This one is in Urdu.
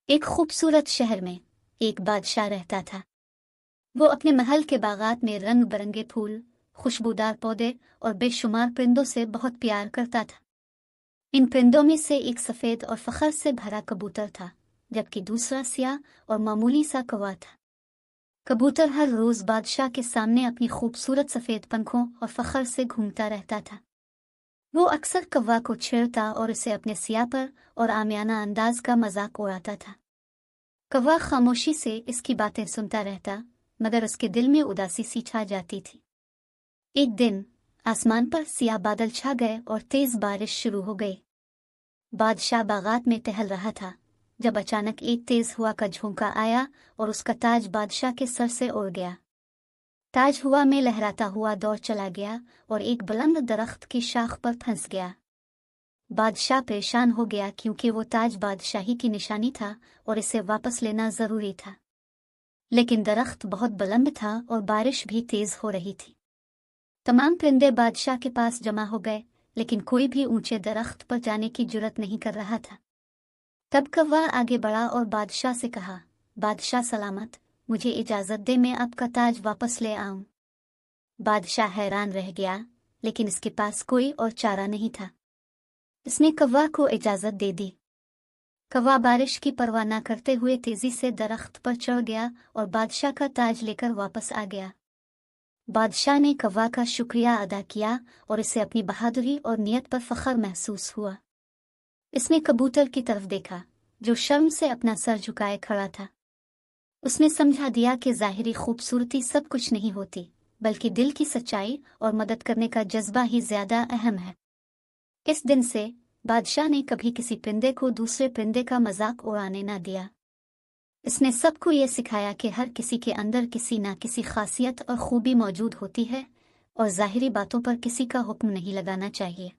ایک خوبصورت شہر میں ایک بادشاہ رہتا تھا۔ وہ اپنے محل کے باغات میں رنگ برنگے پھول، خوشبودار پودے اور بے شمار پرندوں سے بہت پیار کرتا تھا۔ ان پرندوں میں سے ایک سفید اور فخر سے بھرا کبوتر تھا، جبکہ دوسرا سیاہ اور معمولی سا کوا تھا۔ کبوتر ہر روز بادشاہ کے سامنے اپنی خوبصورت سفید پنکھوں اور فخر سے گھومتا رہتا تھا۔ وہ اکثر کوا کو چھیڑتا اور اسے اپنے سیاہ پر اور عامیانہ انداز کا مذاق اڑاتا تھا۔ کوا خاموشی سے اس کی باتیں سنتا رہتا، مگر اس کے دل میں اداسی سی چھا جاتی تھی۔ ایک دن آسمان پر سیاہ بادل چھا گئے اور تیز بارش شروع ہو گئی۔ بادشاہ باغات میں ٹہل رہا تھا جب اچانک ایک تیز ہوا کا جھونکا آیا اور اس کا تاج بادشاہ کے سر سے اڑ گیا۔ تاج ہوا میں لہراتا ہوا دوڑ چلا گیا اور ایک بلند درخت کی شاخ پر پھنس گیا۔ بادشاہ پریشان ہو گیا کیونکہ وہ تاج بادشاہی کی نشانی تھا اور اسے واپس لینا ضروری تھا، لیکن درخت بہت بلند تھا اور بارش بھی تیز ہو رہی تھی۔ تمام پرندے بادشاہ کے پاس جمع ہو گئے، لیکن کوئی بھی اونچے درخت پر جانے کی جرت نہیں کر رہا تھا۔ تب کوا آگے بڑھا اور بادشاہ سے کہا، بادشاہ سلامت، مجھے اجازت دے میں آپ کا تاج واپس لے آؤں۔ بادشاہ حیران رہ گیا، لیکن اس کے پاس کوئی اور چارہ نہیں تھا۔ اس نے کوا کو اجازت دے دی۔ کوا بارش کی پرواہ نہ کرتے ہوئے تیزی سے درخت پر چڑھ گیا اور بادشاہ کا تاج لے کر واپس آ گیا۔ بادشاہ نے کوا کا شکریہ ادا کیا اور اسے اپنی بہادری اور نیت پر فخر محسوس ہوا۔ اس نے کبوتر کی طرف دیکھا جو شرم سے اپنا سر جھکائے کھڑا تھا۔ اس نے سمجھا دیا کہ ظاہری خوبصورتی سب کچھ نہیں ہوتی، بلکہ دل کی سچائی اور مدد کرنے کا جذبہ ہی زیادہ اہم ہے۔ اس دن سے بادشاہ نے کبھی کسی پرندے کو دوسرے پرندے کا مذاق اڑانے نہ دیا۔ اس نے سب کو یہ سکھایا کہ ہر کسی کے اندر کسی نہ کسی خاصیت اور خوبی موجود ہوتی ہے، اور ظاہری باتوں پر کسی کا حکم نہیں لگانا چاہیے۔